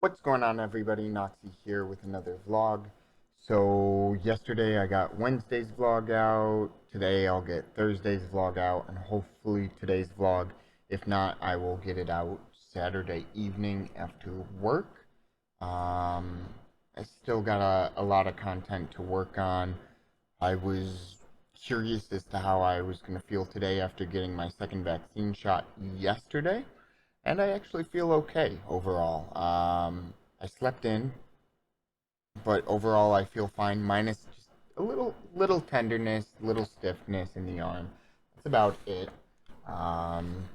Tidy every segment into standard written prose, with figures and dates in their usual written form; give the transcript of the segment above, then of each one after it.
What's going on, everybody? Noxie here with another vlog. So yesterday I got Wednesday's vlog out. Today I'll get Thursday's vlog out, and hopefully today's vlog. If not, I will get it out Saturday evening after work. I still got a lot of content to work on. I was curious as to how I was going to feel today after getting my second vaccine shot yesterday, and I actually feel okay overall. I slept in, but overall I feel fine, minus just a little tenderness, little stiffness in the arm. That's about it. Um,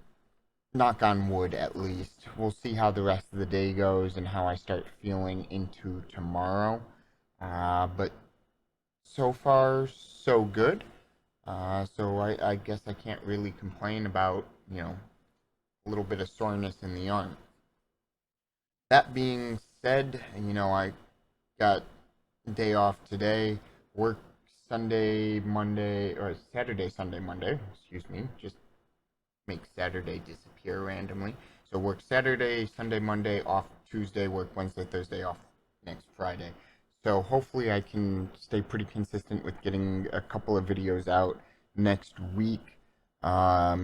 Knock on wood, at least. We'll see how the rest of the day goes and how I start feeling into tomorrow. But so far, so good. So I guess I can't really complain about, a little bit of soreness in the arm. That being said, I got day off today, work Sunday, Monday, or Saturday, Sunday, Monday, excuse me, just make Saturday disappear randomly. So work Saturday, Sunday, Monday, off Tuesday, work Wednesday, Thursday, off next Friday. So hopefully I can stay pretty consistent with getting a couple of videos out next week.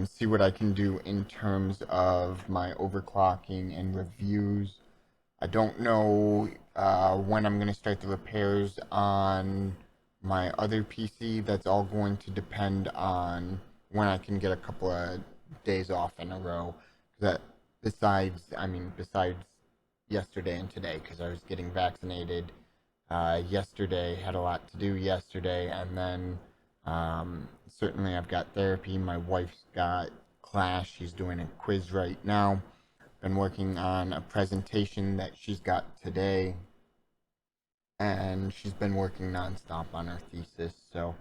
See what I can do in terms of my overclocking and reviews. I don't know when I'm going to start the repairs on my other PC. That's all going to depend on when I can get a couple of days off in a row. That besides yesterday and today, because I was getting vaccinated yesterday, had a lot to do yesterday, and then certainly I've got therapy. My wife's got class. She's doing a quiz right now. Been working on a presentation that she's got today, and she's been working nonstop on her thesis. So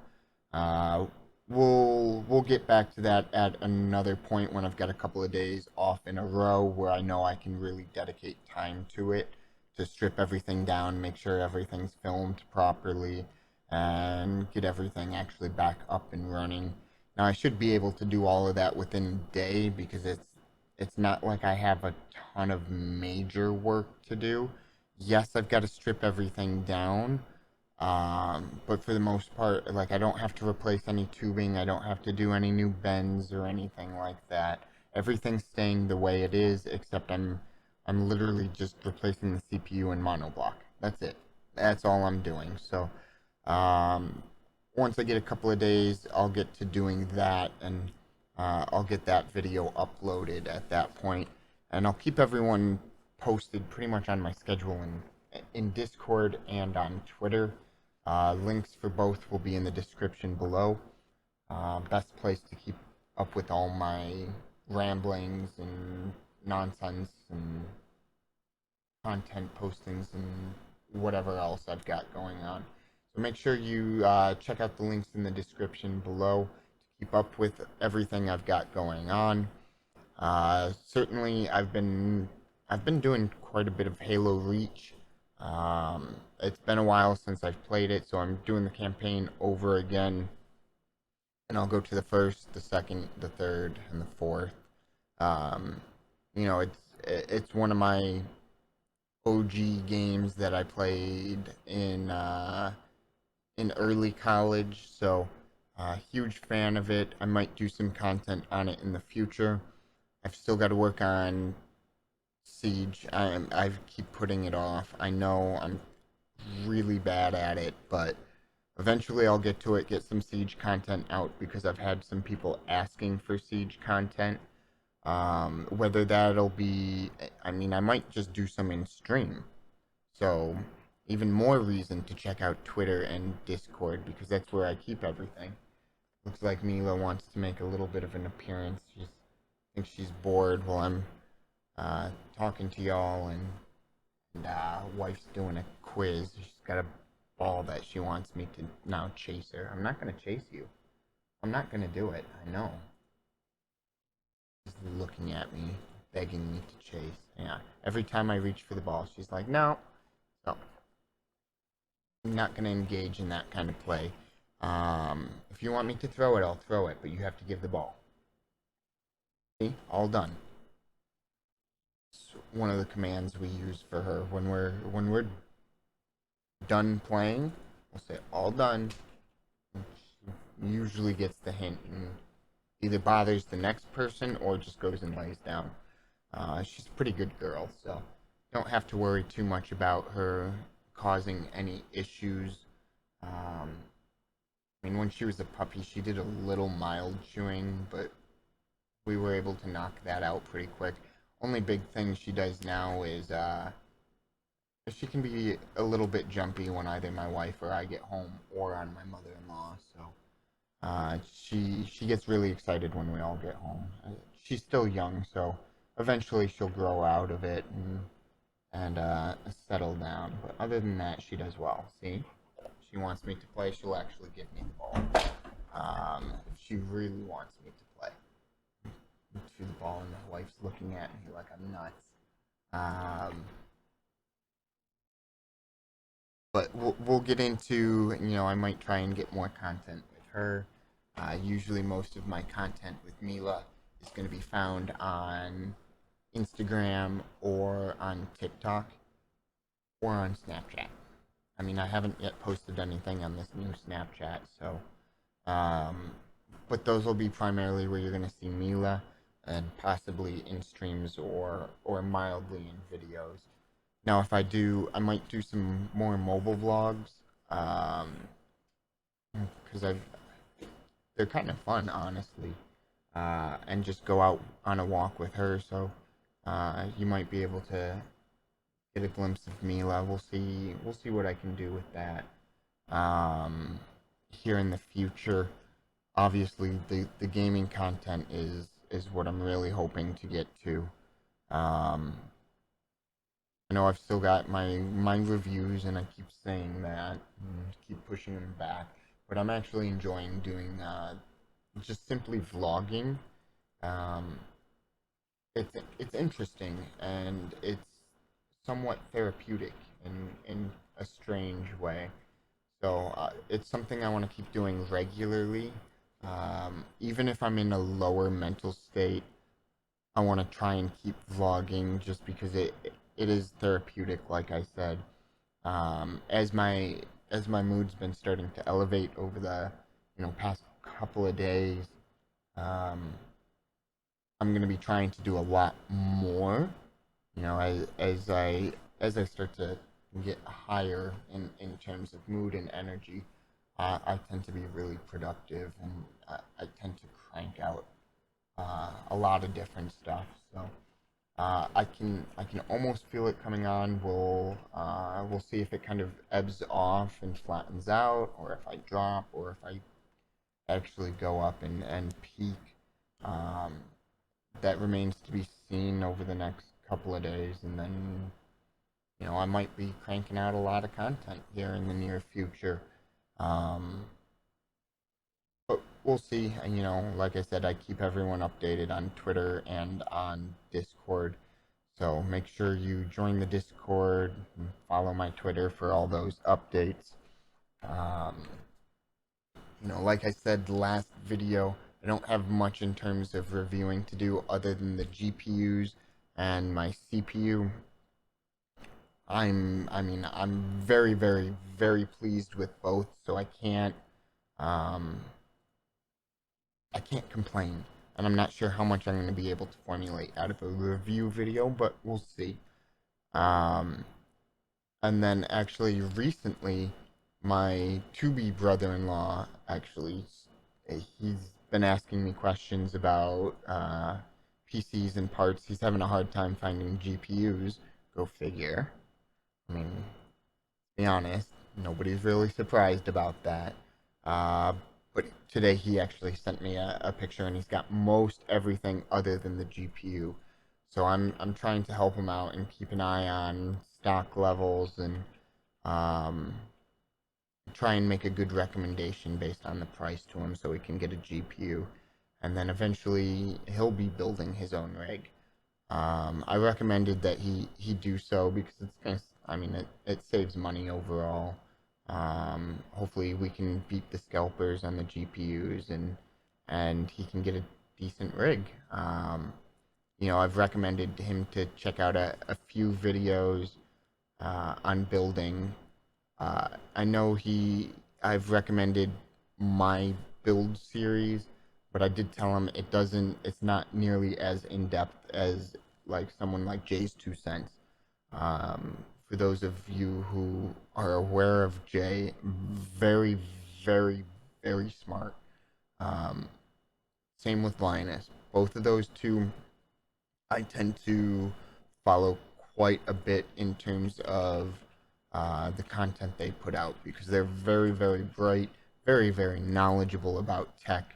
uh, we'll get back to that at another point when I've got a couple of days off in a row where I know I can really dedicate time to it, to strip everything down, make sure everything's filmed properly, and get everything actually back up and running. Now I should be able to do all of that within a day because it's not like I have a ton of major work to do. Yes, I've got to strip everything down, but for the most part, like I don't have to replace any tubing, I don't have to do any new bends or anything like that. Everything's staying the way it is, except I'm literally just replacing the CPU and monoblock. That's it. That's all I'm doing. So, um, once I get a couple of days, I'll get to doing that, and I'll get that video uploaded at that point, and I'll keep everyone posted pretty much on my schedule in Discord and on Twitter. Links for both will be in the description below. Best place to keep up with all my ramblings and nonsense and content postings and whatever else I've got going on. So make sure you check out the links in the description below to keep up with everything I've got going on. Certainly, I've been doing quite a bit of Halo Reach. It's been a while since I've played it, so I'm doing the campaign over again, and I'll go to the first, the second, the third, and the fourth. Um, it's one of my OG games that I played in early college, so huge fan of it. I might do some content on it in the future. I've still got to work on Siege. I keep putting it off. I know I'm really bad at it, but eventually I'll get to it, get some Siege content out because I've had some people asking for Siege content. Whether that'll be, I might just do some in stream. So, even more reason to check out Twitter and Discord because that's where I keep everything. Looks like Mila wants to make a little bit of an appearance. She thinks she's bored while I'm talking to y'all, and wife's doing a quiz. She's got a ball that she wants me to now chase her. I'm not gonna chase you. I'm not gonna do it. I know. She's looking at me, begging me to chase. Yeah. Every time I reach for the ball, she's like, "No." So I'm not gonna engage in that kind of play. If you want me to throw it, I'll throw it, but you have to give the ball. See? All done. one of the commands we use for her when we're done playing. We'll say all done. And she usually gets the hint and either bothers the next person or just goes and lays down. She's a pretty good girl, so don't have to worry too much about her causing any issues. I mean, when she was a puppy, she did a little mild chewing, but we were able to knock that out pretty quick. Only big thing she does now is she can be a little bit jumpy when either my wife or I get home or on my mother-in-law. So she gets really excited when we all get home. She's still young, so eventually she'll grow out of it and settle down. But other than that, she does well. See, she wants me to play, she'll actually give me the ball. If she really wants me to play, to the ball, and my wife's looking at me like I'm nuts. But we'll get into, I might try and get more content with her. Usually most of my content with Mila is going to be found on Instagram or on TikTok or on Snapchat. I mean, I haven't yet posted anything on this new Snapchat, so but those will be primarily where you're going to see Mila and possibly in streams or mildly in videos. Now, if I do, I might do some more mobile vlogs, because they're kind of fun, honestly, and just go out on a walk with her. So you might be able to get a glimpse of Mila. We'll see what I can do with that here in the future. Obviously, the gaming content is what I'm really hoping to get to. I know I've still got my reviews, and I keep saying that, and keep pushing them back. But I'm actually enjoying doing just simply vlogging. Um, it's interesting, and it's somewhat therapeutic in a strange way. So it's something I want to keep doing regularly. Even if I'm in a lower mental state, I want to try and keep vlogging just because it is therapeutic, like I said. As my mood's been starting to elevate over the past couple of days, um, I'm gonna be trying to do a lot more. As I start to get higher in terms of mood and energy, I tend to be really productive, and I tend to crank out a lot of different stuff. So I can almost feel it coming on. We'll see if it kind of ebbs off and flattens out, or if I drop, or if I actually go up and peak. Um, that remains to be seen over the next couple of days, and then I might be cranking out a lot of content here in the near future. Um, but we'll see. And, like I said, I keep everyone updated on Twitter and on Discord. So make sure you join the Discord and follow my Twitter for all those updates. Um, like I said, the last video, I don't have much in terms of reviewing to do other than the GPUs and my CPU. I'm very, very, very pleased with both, so um, I can't complain. And I'm not sure how much I'm going to be able to formulate out of a review video, but we'll see. Um, and then actually recently, my to-be brother-in-law he's been asking me questions about PCs and parts. He's having a hard time finding GPUs. Go figure. I mean, to be honest, nobody's really surprised about that. Uh, but today he actually sent me a picture, and he's got most everything other than the GPU. So I'm trying to help him out and keep an eye on stock levels and um, try and make a good recommendation based on the price to him so he can get a GPU. And then eventually he'll be building his own rig. I recommended that he do so because it's kind of, I mean, it saves money overall. Hopefully we can beat the scalpers on the GPUs, and he can get a decent rig. I've recommended him to check out a few videos on building. I know I've recommended my build series, but I did tell him it's not nearly as in depth as like someone like Jay's Two Cents. For those of you who are aware of Jay, very, very, very smart. Um, Same with Linus. Both of those two I tend to follow quite a bit in terms of the content they put out because they're very, very bright, very, very knowledgeable about tech,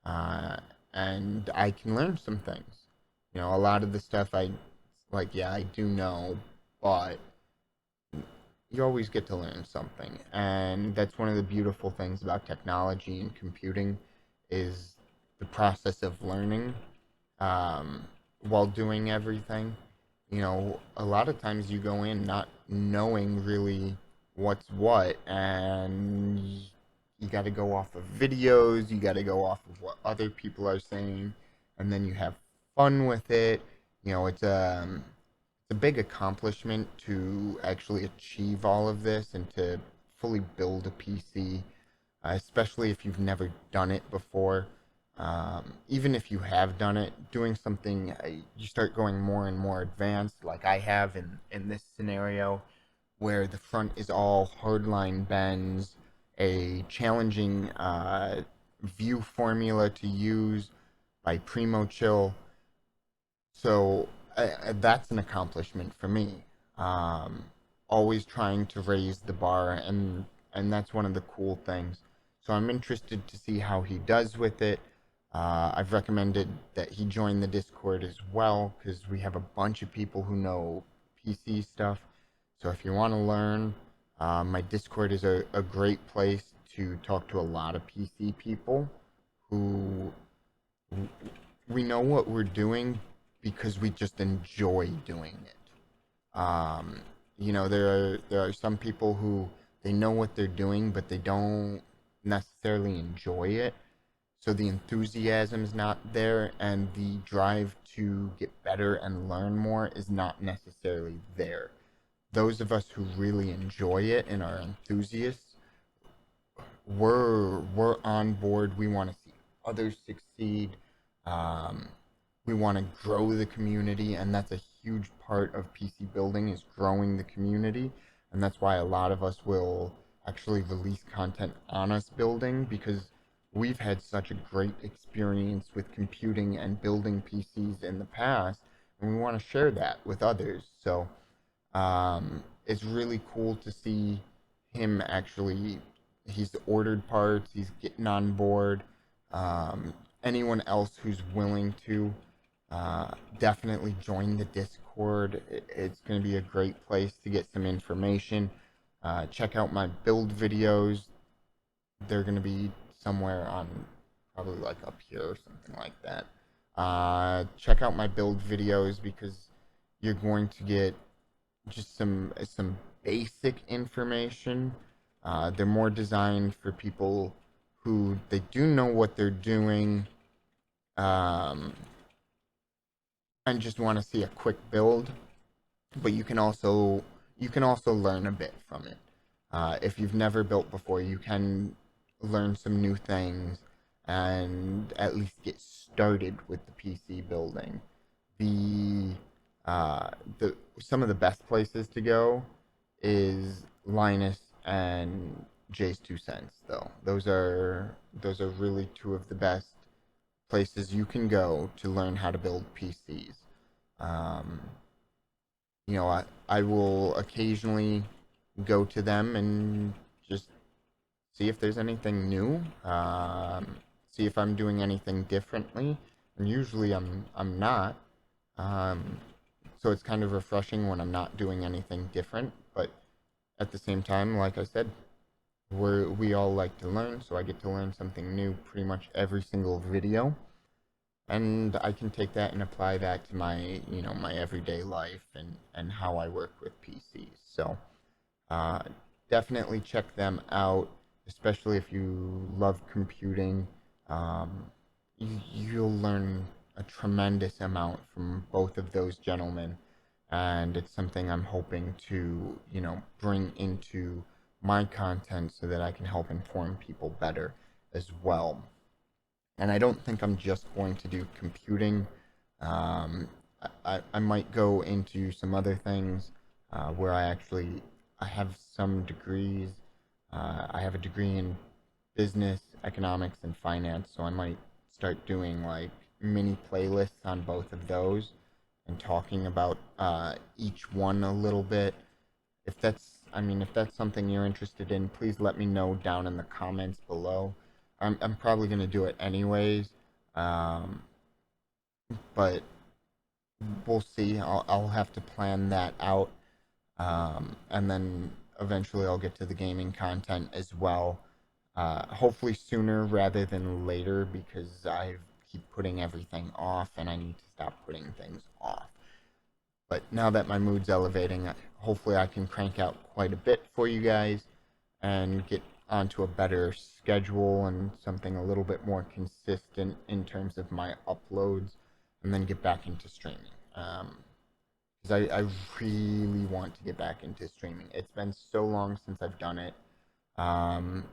uh, and I can learn some things. A lot of the stuff yeah, I do know, but you always get to learn something, and that's one of the beautiful things about technology and computing is the process of learning um, while doing everything. A lot of times you go in not knowing really what's what, and you got to go off of videos, you got to go off of what other people are saying, and then you have fun with it. It's a big accomplishment to actually achieve all of this and to fully build a PC, especially if you've never done it before. Even if you have done it, doing something, you start going more and more advanced, like I have in this scenario, where the front is all hardline bends, a challenging view formula to use by Primo Chill. So that's an accomplishment for me. Um, Always trying to raise the bar, and that's one of the cool things. So I'm interested to see how he does with it. I've recommended that he join the Discord as well because we have a bunch of people who know PC stuff. So if you want to learn, my Discord is a great place to talk to a lot of PC people who we know what we're doing because we just enjoy doing it. There are some people who they know what they're doing, but they don't necessarily enjoy it. So the enthusiasm is not there, and the drive to get better and learn more is not necessarily there. Those of us who really enjoy it and are enthusiasts, we're on board. We want to see others succeed. Um, we want to grow the community, and that's a huge part of PC building is growing the community, and that's why a lot of us will actually release content on us building because we've had such a great experience with computing and building PCs in the past, and we want to share that with others. So it's really cool to see him actually. He's ordered parts. He's getting on board. Anyone else who's willing to definitely join the Discord. It's going to be a great place to get some information. Check out my build videos. They're going to be somewhere on probably like up here or something like that. Check out my build videos because you're going to get just some basic information. They're more designed for people who they do know what they're doing, um, and just want to see a quick build. But you can also learn a bit from it. If you've never built before, you can learn some new things and at least get started with the PC building. The the Some of the best places to go is Linus and Jay's Two Cents though. Those are really two of the best places you can go to learn how to build PCs. Um, I will occasionally go to them and just see if there's anything new, see if I'm doing anything differently, and usually I'm not. Um, so it's kind of refreshing when I'm not doing anything different, but at the same time, like I said, we all like to learn, so I get to learn something new pretty much every single video, and I can take that and apply that to my everyday life and how I work with PCs. So uh, definitely check them out, especially if you love computing. Um, you'll learn a tremendous amount from both of those gentlemen, and it's something I'm hoping to, bring into my content so that I can help inform people better as well. And I don't think I'm just going to do computing. Um, I might go into some other things where I have some degrees. I have a degree in business, economics, and finance, so I might start doing like mini playlists on both of those and talking about each one a little bit. If that's something you're interested in, please let me know down in the comments below. I'm probably gonna do it anyways, um, but we'll see. I'll have to plan that out, and then eventually I'll get to the gaming content as well. Hopefully sooner rather than later because I keep putting everything off, and I need to stop putting things off. But now that my mood's elevating, hopefully I can crank out quite a bit for you guys and get onto a better schedule and something a little bit more consistent in terms of my uploads, and then get back into streaming. Because I really want to get back into streaming. It's been so long since I've done it. Um,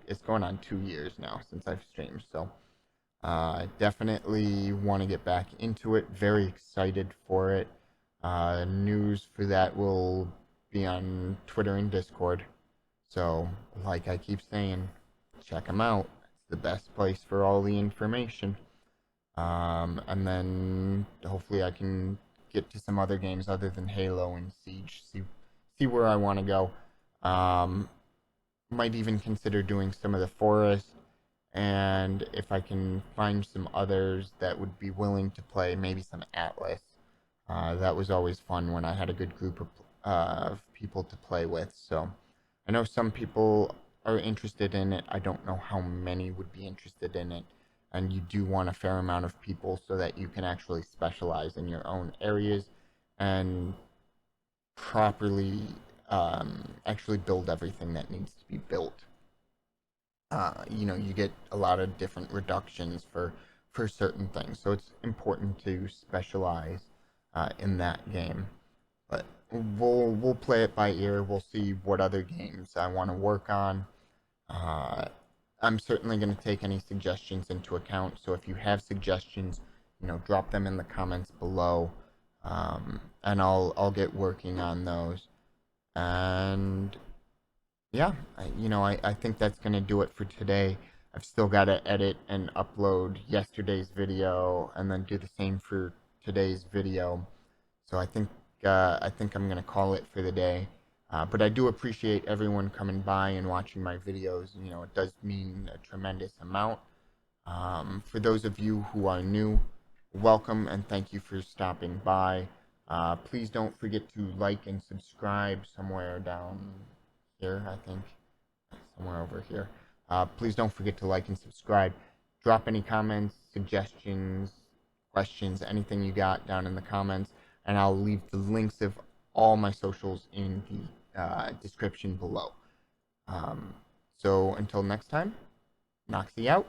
it's going on 2 years now since I've streamed, so definitely want to get back into it. Very excited for it. News for that will be on Twitter and Discord. So, like I keep saying, check them out. It's the best place for all the information. And then hopefully I can get to some other games other than Halo and Siege. See where I want to go. Might even consider doing some of the Forest, and if I can find some others that would be willing to play, maybe some Atlas. That was always fun when I had a good group of people to play with. So I know some people are interested in it. I don't know how many would be interested in it. And you do want a fair amount of people so that you can actually specialize in your own areas and properly actually build everything that needs to be built. You get a lot of different reductions for certain things, so it's important to specialize in that game. But we'll play it by ear. We'll see what other games I want to work on. I'm certainly going to take any suggestions into account. So if you have suggestions, drop them in the comments below, and I'll get working on those. And yeah, I think that's going to do it for today. I've still got to edit and upload yesterday's video and then do the same for today's video. So I think I'm going to call it for the day. But I do appreciate everyone coming by and watching my videos. It does mean a tremendous amount. For those of you who are new, welcome and thank you for stopping by. Please don't forget to like and subscribe somewhere down here, I think. Somewhere over here. Please don't forget to like and subscribe. Drop any comments, suggestions, questions, anything you got down in the comments, and I'll leave the links of all my socials in the description below. So until next time, Noxy out.